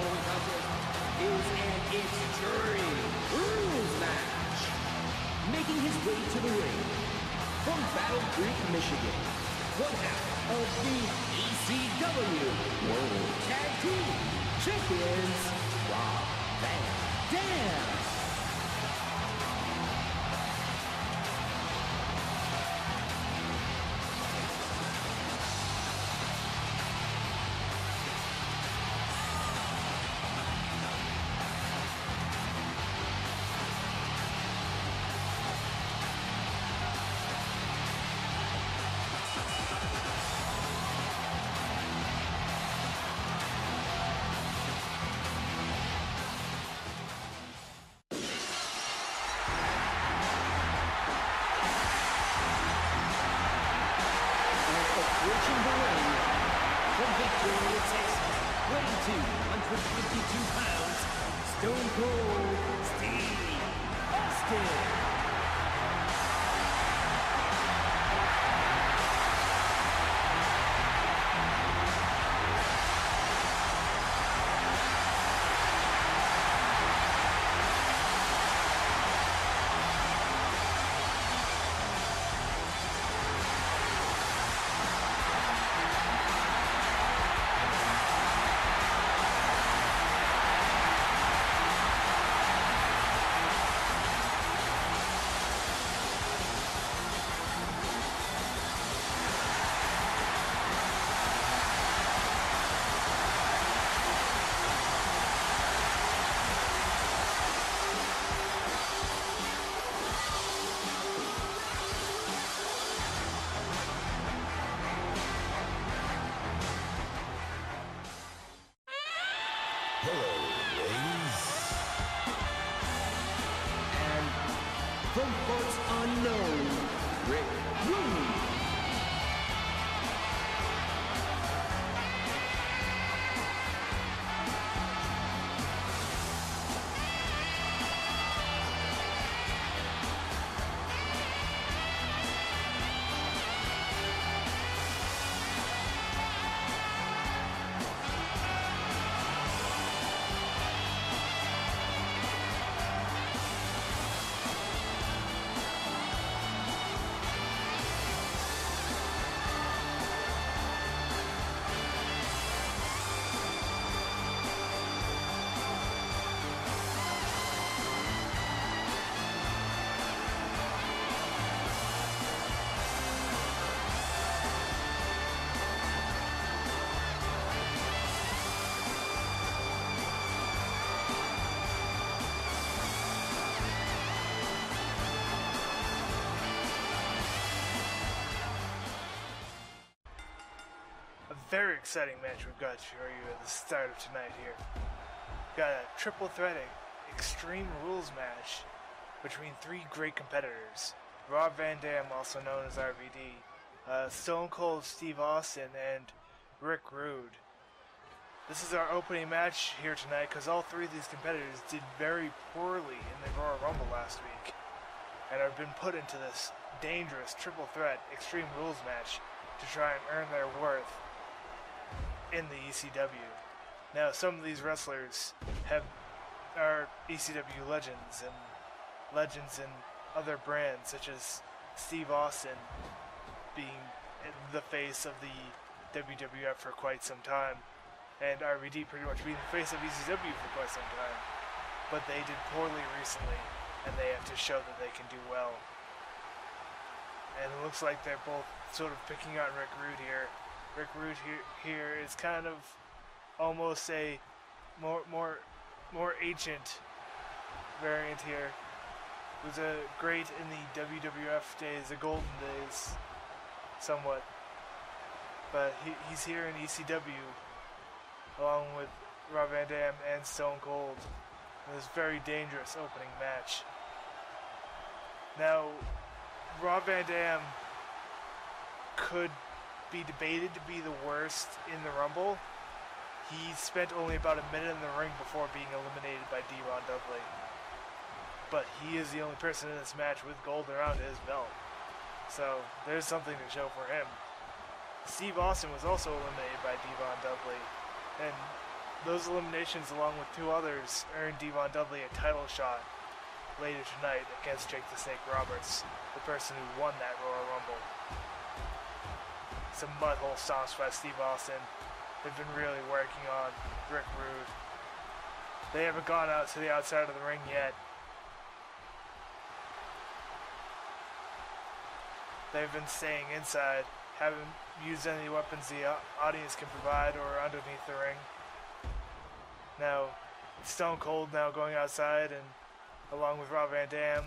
following contest is an extreme rules match. Making his way to the ring from Battle Creek, Michigan, one half of the ECW Tag Team Champions, Rob Van Dam. Approaching the ring from Victoria, Texas, weighing 252 pounds, Stone Cold Steve Austin. From parts unknown, Rick Rude. Very exciting match we've got for you at the start of tonight here. Got a triple threat extreme rules match between three great competitors. Rob Van Dam, also known as RVD, Stone Cold Steve Austin, and Rick Rude. This is our opening match here tonight because all three of these competitors did very poorly in the Royal Rumble last week and have been put into this dangerous triple threat extreme rules match to try and earn their worth in the ECW. Now, some of these wrestlers are ECW legends in other brands, such as Steve Austin being the face of the WWF for quite some time, and RVD pretty much being the face of ECW for quite some time. But they did poorly recently, and they have to show that they can do well. And it looks like they're both sort of picking on Rick Rude here. Rick Rude here is kind of almost a more ancient variant here. Was a great in the WWF days, the golden days, somewhat. But he's here in ECW, along with Rob Van Dam and Stone Cold, in this very dangerous opening match. Now, Rob Van Dam could be debated to be the worst in the Rumble. He spent only about a minute in the ring before being eliminated by D-Ron Dudley. But he is the only person in this match with gold around his belt. So there's something to show for him. Steve Austin was also eliminated by D-Ron Dudley. And those eliminations, along with 2 others, earned Devon Dudley a title shot later tonight against Jake the Snake Roberts, the person who won that Royal Rumble. Some mudhole stomps by Steve Austin. They've been really working on Rick Rude. They haven't gone out to the outside of the ring yet. They've been staying inside, haven't used any weapons the audience can provide or underneath the ring. Now, Stone Cold now going outside, and along with Rob Van Dam.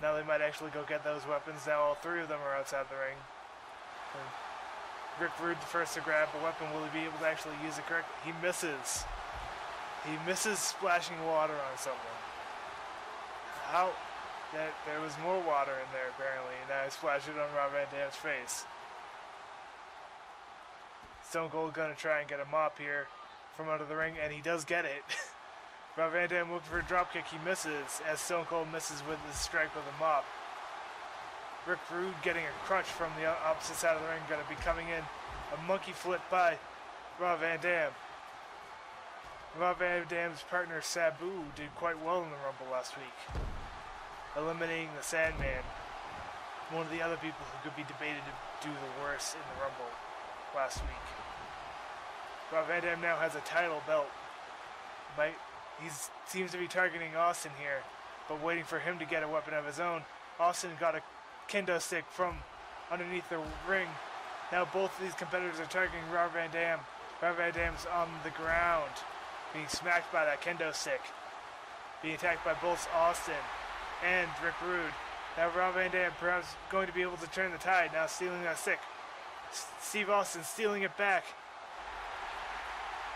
Now they might actually go get those weapons. Now all 3 of them are outside the ring. And Rick Rude the first to grab a weapon. Will he be able to actually use it correctly? He misses. He misses splashing water on someone. How? There was more water in there apparently. And now he splashed it on Rob Van Dam's face. Stone Cold gonna try and get a mop here from under the ring, and he does get it. Rob Van Dam looking for a dropkick. He misses as Stone Cold misses with his strike with a mop. Rick Rude getting a crutch from the opposite side of the ring. Going to be coming in. A monkey flip by Rob Van Dam. Rob Van Dam's partner Sabu did quite well in the Rumble last week, eliminating the Sandman, one of the other people who could be debated to do the worst in the Rumble last week. Rob Van Dam now has a title belt. He seems to be targeting Austin here, but waiting for him to get a weapon of his own. Austin got a kendo stick from underneath the ring. Now both of these competitors are targeting Rob Van Dam. Rob Van Dam's on the ground, being smacked by that kendo stick. Being attacked by both Austin and Rick Rude. Now Rob Van Dam perhaps going to be able to turn the tide. Now stealing that stick. Steve Austin stealing it back.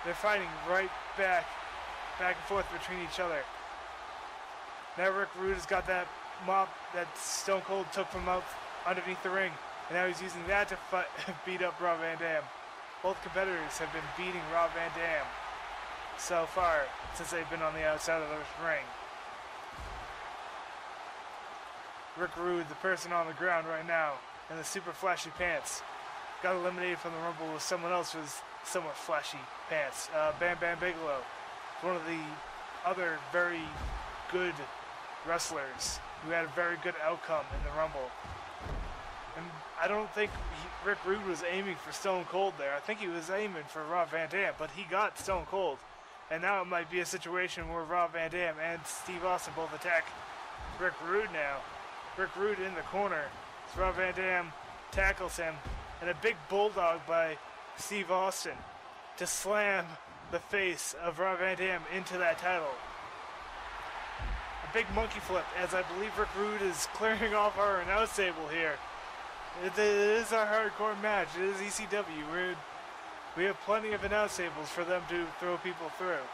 They're fighting right back and forth between each other. Now Rick Rude has got that mop that Stone Cold took from out underneath the ring, and now he's using that to beat up Rob Van Dam. Both competitors have been beating Rob Van Dam so far since they've been on the outside of the ring. Rick Rude, the person on the ground right now in the super flashy pants, got eliminated from the Rumble with someone else with somewhat flashy pants. Bam Bam Bigelow, one of the other very good wrestlers who had a very good outcome in the Rumble. And I don't think Rick Rude was aiming for Stone Cold there. I think he was aiming for Rob Van Dam, but he got Stone Cold. And now it might be a situation where Rob Van Dam and Steve Austin both attack Rick Rude now. Rick Rude in the corner. So Rob Van Dam tackles him, and a big bulldog by Steve Austin to slam the face of Rob Van Dam into that title. A big monkey flip, as I believe Rick Rude is clearing off our announce table here. It is a hardcore match. It is ECW. We have plenty of announce tables for them to throw people through.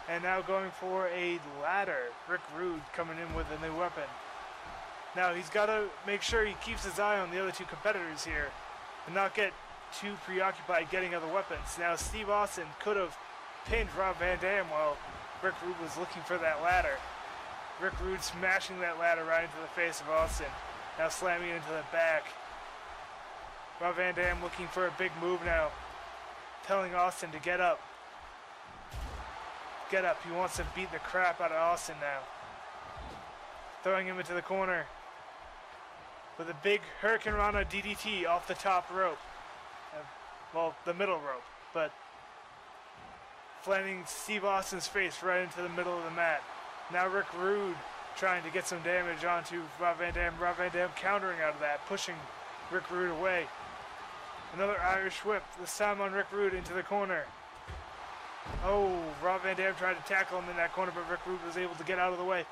And now going for a ladder. Rick Rude coming in with a new weapon. Now he's got to make sure he keeps his eye on the other 2 competitors here and not get too preoccupied getting other weapons. Now Steve Austin could have pinned Rob Van Dam while Rick Rude was looking for that ladder. Rick Rude smashing that ladder right into the face of Austin. Now slamming it into the back. Rob Van Dam looking for a big move now, telling Austin to get up. Get up. He wants to beat the crap out of Austin now. Throwing him into the corner with a big Hurricane Rana DDT off the top rope. Well, the middle rope, but flattening Steve Austin's face right into the middle of the mat. Now Rick Rude trying to get some damage onto Rob Van Dam. Rob Van Dam countering out of that, pushing Rick Rude away. Another Irish whip, this time on Rick Rude into the corner. Oh, Rob Van Dam tried to tackle him in that corner, but Rick Rude was able to get out of the way.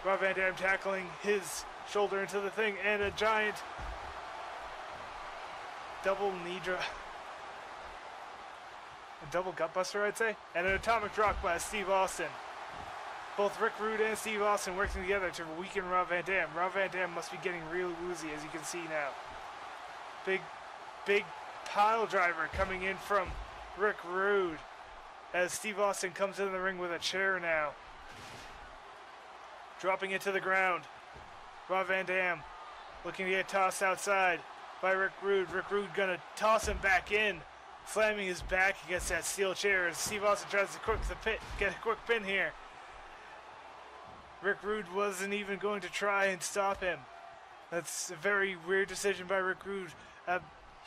Rob Van Dam tackling his shoulder into the thing, and a giant double knee drop. A double gutbuster, I'd say. And an atomic drop by Steve Austin. Both Rick Rude and Steve Austin working together to weaken Rob Van Dam. Rob Van Dam must be getting real woozy, as you can see now. Big pile driver coming in from Rick Rude as Steve Austin comes into the ring with a chair now. Dropping it to the ground. Rob Van Dam looking to get tossed outside by Rick Rude. Rick Rude gonna toss him back in slamming his back against that steel chair as Steve Austin tries to get a quick pin here. Rick Rude wasn't even going to try and stop him. That's a very weird decision by Rick Rude. A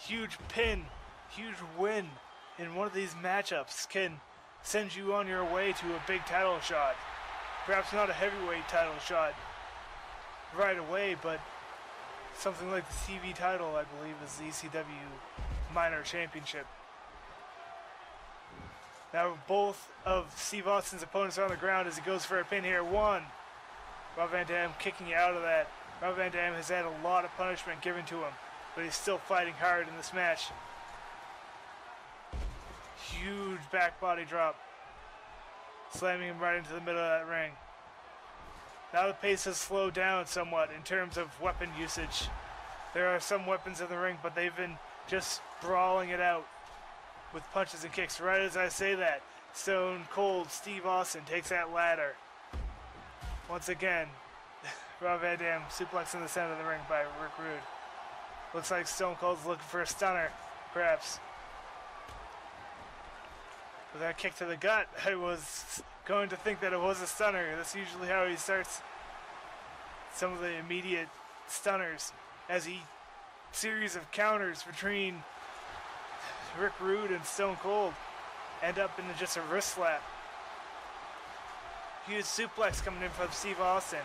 huge pin, huge win in one of these matchups can send you on your way to a big title shot. Perhaps not a heavyweight title shot right away, but something like the TV title, I believe, is the ECW Minor Championship. Now both of Steve Austin's opponents are on the ground as he goes for a pin here. One. Rob Van Dam kicking out of that. Rob Van Dam has had a lot of punishment given to him, but he's still fighting hard in this match. Huge back body drop, slamming him right into the middle of that ring. Now the pace has slowed down somewhat in terms of weapon usage. There are some weapons in the ring, but they've been just brawling it out with punches and kicks. Right as I say that, Stone Cold Steve Austin takes that ladder. Once again, Rob Van Dam suplex in the center of the ring by Rick Rude. Looks like Stone Cold's looking for a stunner, perhaps. With that kick to the gut, I was going to think that it was a stunner. That's usually how he starts some of the immediate stunners, as he series of counters between Rick Rude and Stone Cold end up into just a wrist slap. Huge suplex coming in from Steve Austin.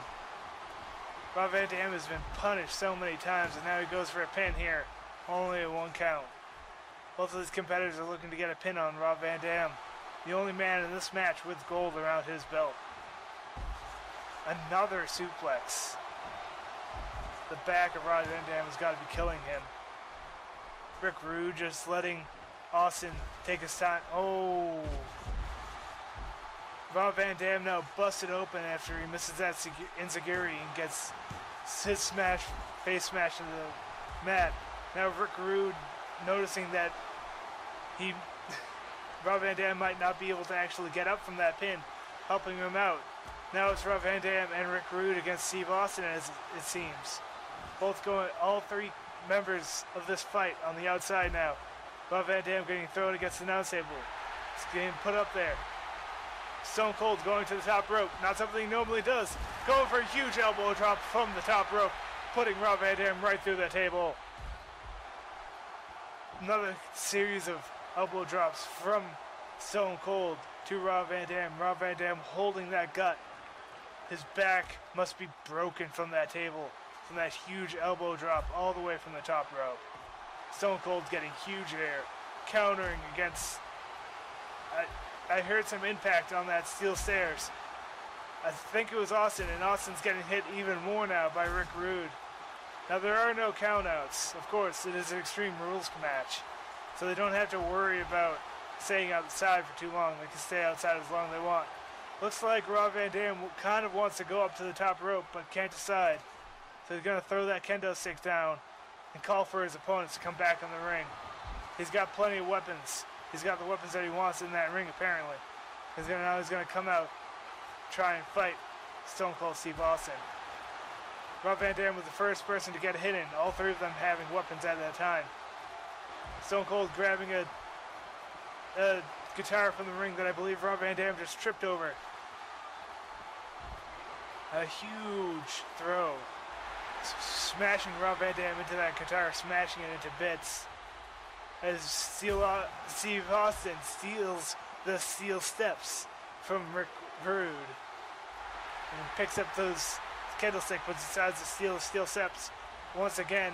Rob Van Dam has been punished so many times, and now he goes for a pin here. Only a 1 count. Both of these competitors are looking to get a pin on Rob Van Dam, the only man in this match with gold around his belt. Another suplex. The back of Rob Van Dam has got to be killing him. Rick Rude just letting Austin take his time. Oh. Rob Van Dam now busted open after he misses that enziguri and gets his face smash into the mat. Now Rick Rude noticing that Rob Van Dam might not be able to actually get up from that pin, helping him out. Now it's Rob Van Dam and Rick Rude against Steve Austin, as it seems. All three members of this fight on the outside now. Rob Van Dam getting thrown against the announce table. It's getting put up there. Stone Cold going to the top rope. Not something he normally does. Going for a huge elbow drop from the top rope, putting Rob Van Dam right through the table. Another series of elbow drops from Stone Cold to Rob Van Dam. Rob Van Dam holding that gut. His back must be broken from that table, from that huge elbow drop all the way from the top rope. Stone Cold's getting huge there, countering against... I heard some impact on that steel stairs. I think it was Austin, and Austin's getting hit even more now by Rick Rude. Now there are no countouts. Of course, it is an Extreme Rules match, so they don't have to worry about staying outside for too long. They can stay outside as long as they want. Looks like Rob Van Dam kind of wants to go up to the top rope, but can't decide. So he's going to throw that kendo stick down and call for his opponents to come back in the ring. He's got plenty of weapons. He's got the weapons that he wants in that ring, apparently. Now he's going to come out, try and fight Stone Cold Steve Austin. Rob Van Dam was the first person to get hit in, all three of them having weapons at that time. Stone Cold grabbing a guitar from the ring that I believe Rob Van Dam just tripped over. A huge throw. Smashing Rob Van Dam into that guitar, smashing it into bits. As Steve Austin steals the steel steps from Rick Rude. And picks up those candlestick, but decides to steal the steel steps once again.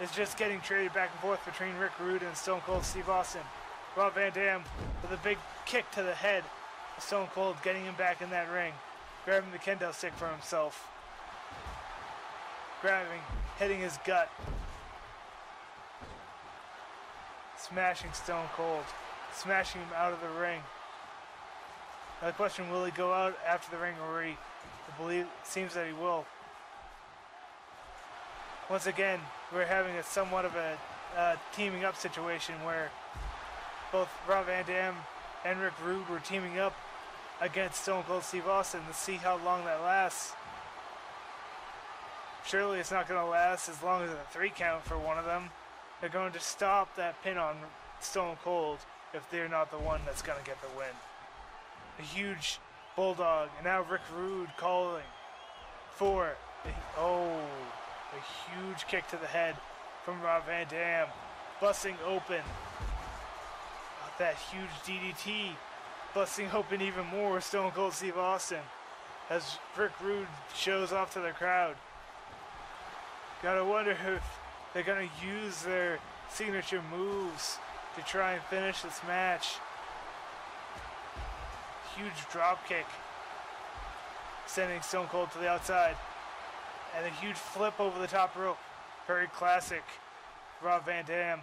It's just getting traded back and forth between Rick Rude and Stone Cold Steve Austin. Rob Van Dam with a big kick to the head of Stone Cold, getting him back in that ring. Grabbing the kendo stick for himself. Hitting his gut. Smashing Stone Cold. Smashing him out of the ring. Now the question, will he go out after the ring, or I believe it seems that he will. Once again, we're having somewhat of a teaming up situation where both Rob Van Dam and Rick Rude were teaming up against Stone Cold Steve Austin. Let's see how long that lasts. Surely it's not going to last as long as a 3 count for one of them. They're going to stop that pin on Stone Cold if they're not the one that's going to get the win. A huge bulldog, and now Rick Rude calling for a huge kick to the head from Rob Van Dam, busting open that huge DDT, busting open even more Stone Cold Steve Austin as Rick Rude shows off to the crowd. Gotta wonder if they're gonna use their signature moves to try and finish this match. Huge drop kick, sending Stone Cold to the outside, and a huge flip over the top rope. Very classic Rob Van Dam.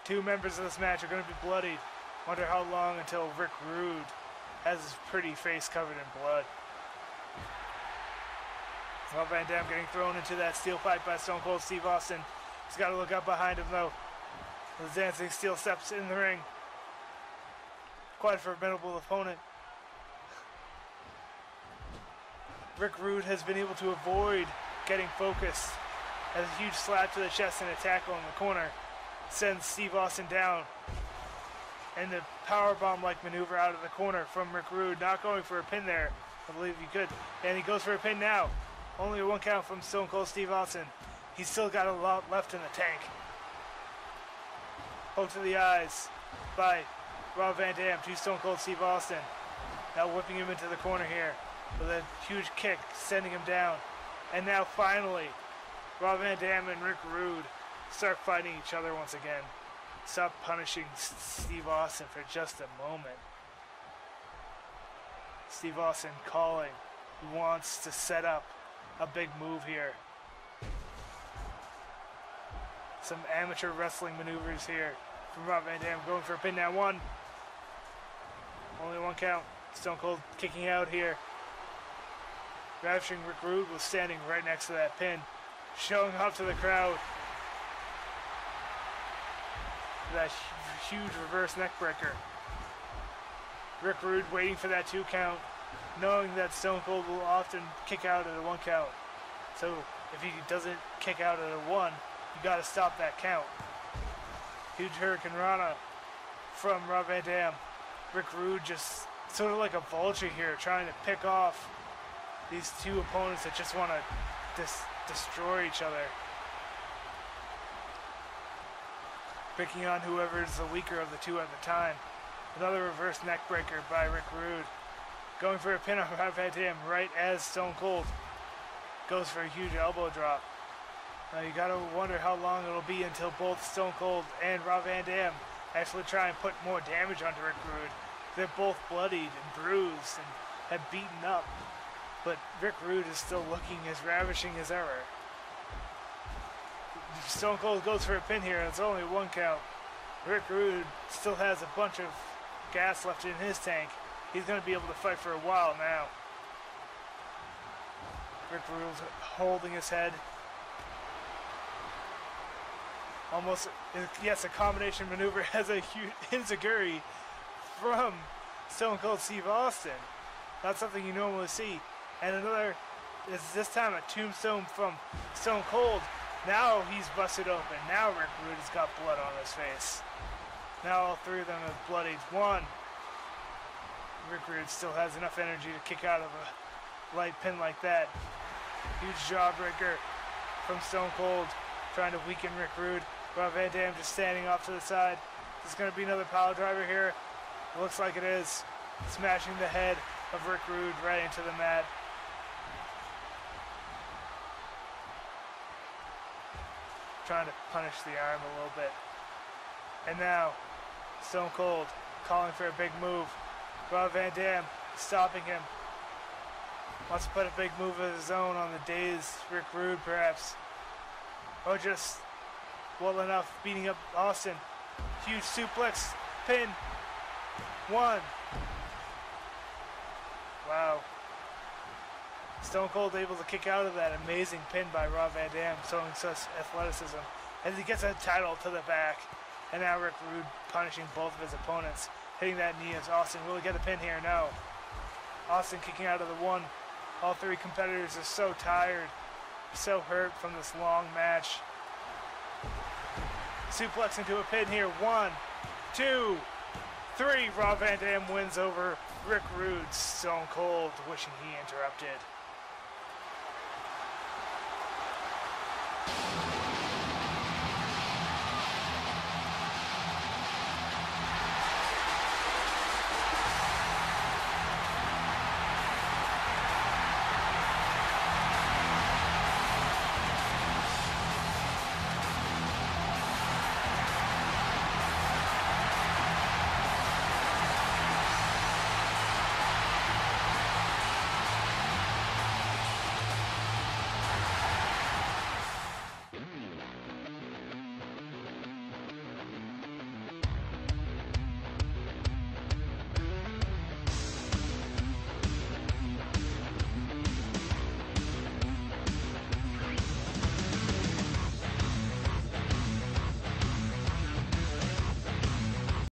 Two members of this match are going to be bloodied. Wonder how long until Rick Rude has his pretty face covered in blood. Rob Van Dam getting thrown into that steel pipe by Stone Cold Steve Austin. He's got to look up behind him though. The dancing steel steps in the ring. Quite a formidable opponent. Rick Rude has been able to avoid getting focused as a huge slap to the chest and a tackle in the corner sends Steve Austin down. And the powerbomb-like maneuver out of the corner from Rick Rude, not going for a pin there. I believe he could. And he goes for a pin now. Only a 1 count from Stone Cold Steve Austin. He's still got a lot left in the tank. Poke to the eyes by Rob Van Dam to Stone Cold Steve Austin. Now whipping him into the corner here with a huge kick, sending him down. And now finally, Rob Van Dam and Rick Rude start fighting each other once again. Stop punishing Steve Austin for just a moment. Steve Austin calling. He wants to set up a big move here. Some amateur wrestling maneuvers here from Rob Van Dam, going for a pin now. One. Only 1 count. Stone Cold kicking out here. Ravishing Rick Rude was standing right next to that pin, showing off to the crowd. That huge reverse neck breaker. Rick Rude waiting for that 2 count, knowing that Stone Cold will often kick out at a 1 count. So if he doesn't kick out at a 1, you got to stop that count. Huge Hurricane Rana from Rob Van Dam. Rick Rude just sort of like a vulture here, trying to pick off these two opponents that just want to destroy each other. Picking on whoever is the weaker of the two at the time. Another reverse neck breaker by Rick Rude. Going for a pin on Rob Van Dam right as Stone Cold goes for a huge elbow drop. Now you gotta wonder how long it'll be until both Stone Cold and Rob Van Dam actually try and put more damage onto Rick Rude. They're both bloodied and bruised and have beaten up, but Rick Rude is still looking as ravishing as ever. Stone Cold goes for a pin here, and it's only 1 count. Rick Rude still has a bunch of gas left in his tank. He's going to be able to fight for a while now. Rick Rude holding his head. Almost, yes, a combination maneuver has a huge enziguri from Stone Cold Steve Austin. Not something you normally see. And another is this time a tombstone from Stone Cold. Now he's busted open. Now Rick Rude has got blood on his face. Now all 3 of them have bloodied. 1. Rick Rude still has enough energy to kick out of a light pin like that. Huge jawbreaker from Stone Cold, trying to weaken Rick Rude. Rob Van Dam just standing off to the side. There's going to be another power driver here. Looks like it is. Smashing the head of Rick Rude right into the mat. Trying to punish the arm a little bit. And now, Stone Cold calling for a big move. Rob Van Dam stopping him. Wants to put a big move of his own on the dazed Rick Rude, perhaps. Or just well enough, beating up Austin. Huge suplex, pin. 1. Wow. Stone Cold able to kick out of that amazing pin by Rob Van Dam, showing such athleticism. As he gets a title to the back. And now Rick Rude punishing both of his opponents. Hitting that knee as Austin. Will he get a pin here? No. Austin kicking out of the 1. All 3 competitors are so tired, so hurt from this long match. Suplex into a pin here. 1, 2, 3. Rob Van Dam wins over Rick Rude. Stone Cold wishing he interrupted.